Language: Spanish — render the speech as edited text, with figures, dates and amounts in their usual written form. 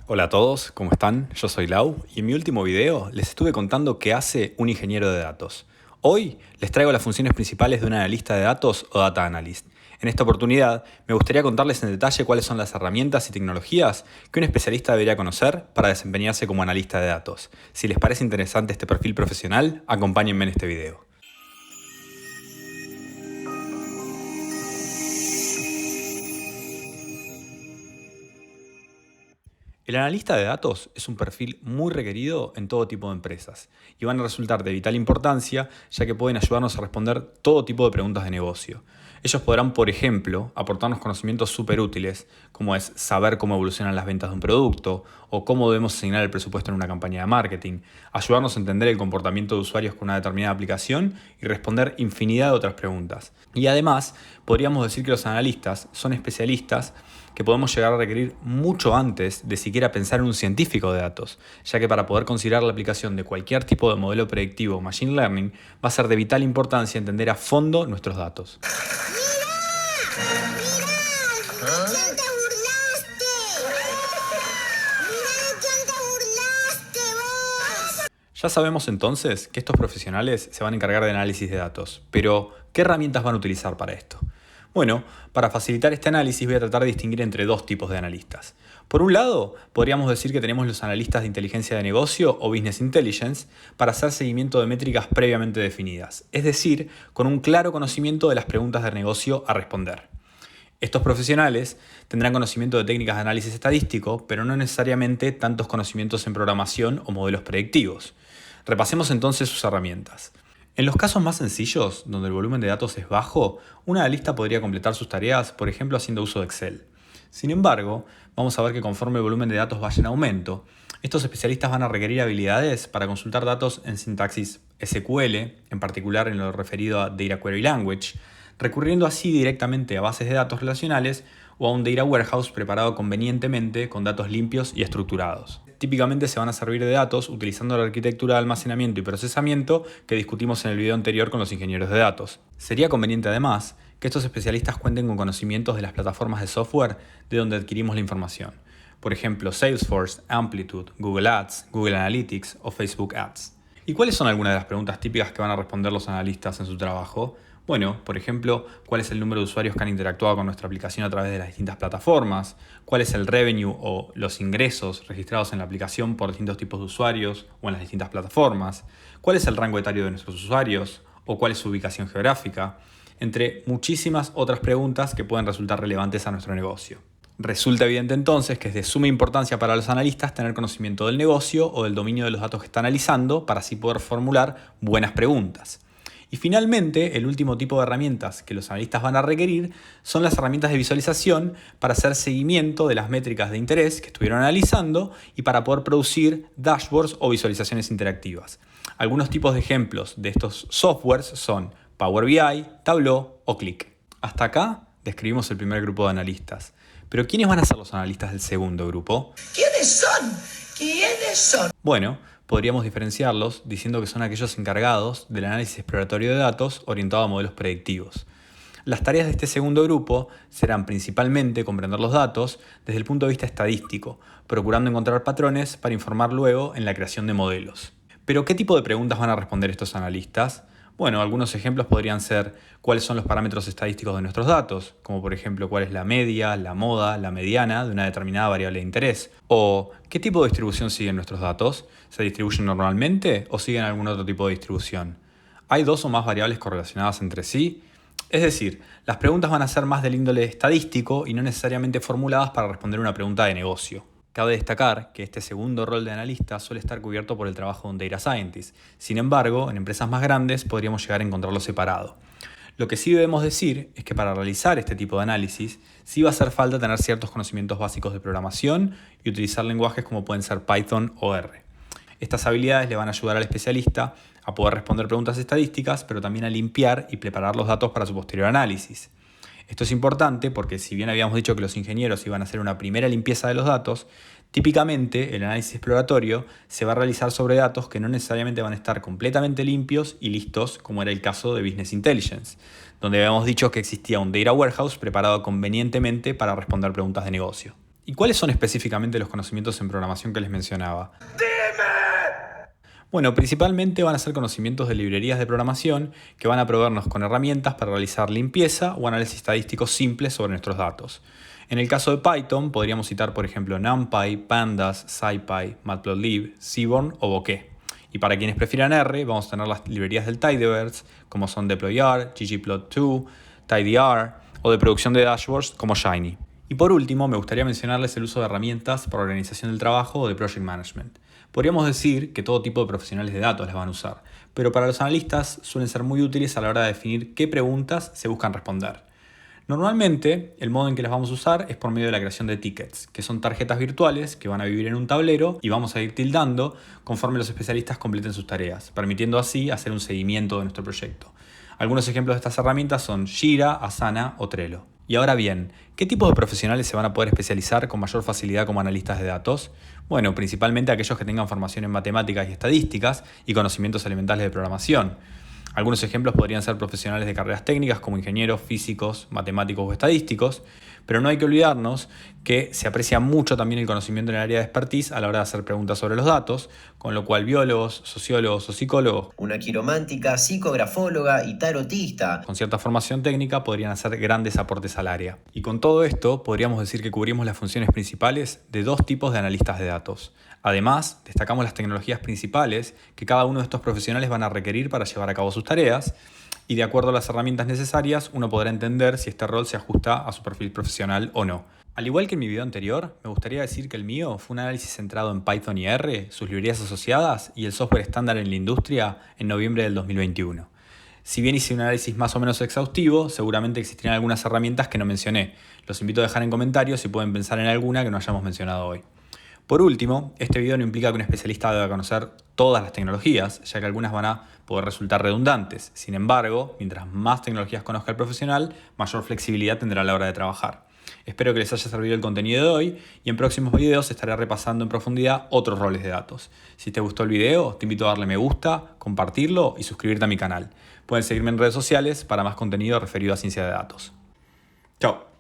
Hola a todos, ¿cómo están? Yo soy Lau y en mi último video les estuve contando qué hace un ingeniero de datos. Hoy les traigo las funciones principales de un analista de datos o data analyst. En esta oportunidad me gustaría contarles en detalle cuáles son las herramientas y tecnologías que un especialista debería conocer para desempeñarse como analista de datos. Si les parece interesante este perfil profesional, acompáñenme en este video. El analista de datos es un perfil muy requerido en todo tipo de empresas y van a resultar de vital importancia ya que pueden ayudarnos a responder todo tipo de preguntas de negocio. Ellos podrán, por ejemplo, aportarnos conocimientos súper útiles, como es saber cómo evolucionan las ventas de un producto o cómo debemos asignar el presupuesto en una campaña de marketing, ayudarnos a entender el comportamiento de usuarios con una determinada aplicación y responder infinidad de otras preguntas. Y además, podríamos decir que los analistas son especialistas que podemos llegar a requerir mucho antes de siquiera pensar en un científico de datos, ya que para poder considerar la aplicación de cualquier tipo de modelo predictivo o machine learning va a ser de vital importancia entender a fondo nuestros datos. Ya sabemos entonces que estos profesionales se van a encargar de análisis de datos, pero ¿qué herramientas van a utilizar para esto? Bueno, para facilitar este análisis voy a tratar de distinguir entre dos tipos de analistas. Por un lado, podríamos decir que tenemos los analistas de inteligencia de negocio o business intelligence para hacer seguimiento de métricas previamente definidas, es decir, con un claro conocimiento de las preguntas de negocio a responder. Estos profesionales tendrán conocimiento de técnicas de análisis estadístico, pero no necesariamente tantos conocimientos en programación o modelos predictivos. Repasemos entonces sus herramientas. En los casos más sencillos, donde el volumen de datos es bajo, un analista podría completar sus tareas, por ejemplo, haciendo uso de Excel. Sin embargo, vamos a ver que conforme el volumen de datos vaya en aumento, estos especialistas van a requerir habilidades para consultar datos en sintaxis SQL, en particular en lo referido a Data Query Language, recurriendo así directamente a bases de datos relacionales o a un data warehouse preparado convenientemente con datos limpios y estructurados. Típicamente se van a servir de datos utilizando la arquitectura de almacenamiento y procesamiento que discutimos en el video anterior con los ingenieros de datos. Sería conveniente además que estos especialistas cuenten con conocimientos de las plataformas de software de donde adquirimos la información. Por ejemplo, Salesforce, Amplitude, Google Ads, Google Analytics o Facebook Ads. ¿Y cuáles son algunas de las preguntas típicas que van a responder los analistas en su trabajo? Bueno, por ejemplo, ¿cuál es el número de usuarios que han interactuado con nuestra aplicación a través de las distintas plataformas? ¿Cuál es el revenue o los ingresos registrados en la aplicación por distintos tipos de usuarios o en las distintas plataformas? ¿Cuál es el rango etario de nuestros usuarios? ¿O cuál es su ubicación geográfica? Entre muchísimas otras preguntas que pueden resultar relevantes a nuestro negocio. Resulta evidente entonces que es de suma importancia para los analistas tener conocimiento del negocio o del dominio de los datos que está analizando para así poder formular buenas preguntas. Y finalmente, el último tipo de herramientas que los analistas van a requerir son las herramientas de visualización para hacer seguimiento de las métricas de interés que estuvieron analizando y para poder producir dashboards o visualizaciones interactivas. Algunos tipos de ejemplos de estos softwares son Power BI, Tableau o Qlik. Hasta acá describimos el primer grupo de analistas. Pero ¿quiénes van a ser los analistas del segundo grupo? ¿Quiénes son? ¿Quiénes son? Bueno, podríamos diferenciarlos diciendo que son aquellos encargados del análisis exploratorio de datos orientado a modelos predictivos. Las tareas de este segundo grupo serán principalmente comprender los datos desde el punto de vista estadístico, procurando encontrar patrones para informar luego en la creación de modelos. Pero ¿qué tipo de preguntas van a responder estos analistas? Bueno, algunos ejemplos podrían ser cuáles son los parámetros estadísticos de nuestros datos, como por ejemplo cuál es la media, la moda, la mediana de una determinada variable de interés, o qué tipo de distribución siguen nuestros datos, ¿se distribuyen normalmente o siguen algún otro tipo de distribución? ¿Hay dos o más variables correlacionadas entre sí? Es decir, las preguntas van a ser más del índole estadístico y no necesariamente formuladas para responder una pregunta de negocio. Cabe destacar que este segundo rol de analista suele estar cubierto por el trabajo de un data scientist. Sin embargo, en empresas más grandes podríamos llegar a encontrarlo separado. Lo que sí debemos decir es que para realizar este tipo de análisis, sí va a hacer falta tener ciertos conocimientos básicos de programación y utilizar lenguajes como pueden ser Python o R. Estas habilidades le van a ayudar al especialista a poder responder preguntas estadísticas, pero también a limpiar y preparar los datos para su posterior análisis. Esto es importante porque si bien habíamos dicho que los ingenieros iban a hacer una primera limpieza de los datos, típicamente el análisis exploratorio se va a realizar sobre datos que no necesariamente van a estar completamente limpios y listos, como era el caso de Business Intelligence, donde habíamos dicho que existía un data warehouse preparado convenientemente para responder preguntas de negocio. ¿Y cuáles son específicamente los conocimientos en programación que les mencionaba? Bueno, principalmente van a ser conocimientos de librerías de programación que van a proveernos con herramientas para realizar limpieza o análisis estadístico simple sobre nuestros datos. En el caso de Python, podríamos citar por ejemplo NumPy, Pandas, SciPy, Matplotlib, Seaborn o Bokeh. Y para quienes prefieran R, vamos a tener las librerías del Tidyverse, como son DeployR, ggplot2, tidyr, o de producción de dashboards como Shiny. Y por último, me gustaría mencionarles el uso de herramientas para organización del trabajo o de project management. Podríamos decir que todo tipo de profesionales de datos las van a usar, pero para los analistas suelen ser muy útiles a la hora de definir qué preguntas se buscan responder. Normalmente, el modo en que las vamos a usar es por medio de la creación de tickets, que son tarjetas virtuales que van a vivir en un tablero y vamos a ir tildando conforme los especialistas completen sus tareas, permitiendo así hacer un seguimiento de nuestro proyecto. Algunos ejemplos de estas herramientas son Jira, Asana o Trello. Y ahora bien, ¿qué tipos de profesionales se van a poder especializar con mayor facilidad como analistas de datos? Bueno, principalmente aquellos que tengan formación en matemáticas y estadísticas y conocimientos elementales de programación. Algunos ejemplos podrían ser profesionales de carreras técnicas como ingenieros, físicos, matemáticos o estadísticos, pero no hay que olvidarnos que se aprecia mucho también el conocimiento en el área de expertise a la hora de hacer preguntas sobre los datos, con lo cual biólogos, sociólogos o psicólogos, una quiromántica, psicografóloga y tarotista, con cierta formación técnica podrían hacer grandes aportes al área. Y con todo esto, podríamos decir que cubrimos las funciones principales de dos tipos de analistas de datos. Además, destacamos las tecnologías principales que cada uno de estos profesionales van a requerir para llevar a cabo sus tareas, y de acuerdo a las herramientas necesarias, uno podrá entender si este rol se ajusta a su perfil profesional o no. Al igual que en mi video anterior, me gustaría decir que el mío fue un análisis centrado en Python y R, sus librerías asociadas y el software estándar en la industria en noviembre del 2021. Si bien hice un análisis más o menos exhaustivo, seguramente existirán algunas herramientas que no mencioné. Los invito a dejar en comentarios si pueden pensar en alguna que no hayamos mencionado hoy. Por último, este video no implica que un especialista deba conocer todas las tecnologías, ya que algunas van a poder resultar redundantes. Sin embargo, mientras más tecnologías conozca el profesional, mayor flexibilidad tendrá a la hora de trabajar. Espero que les haya servido el contenido de hoy y en próximos videos estaré repasando en profundidad otros roles de datos. Si te gustó el video, te invito a darle me gusta, compartirlo y suscribirte a mi canal. Pueden seguirme en redes sociales para más contenido referido a ciencia de datos. Chao.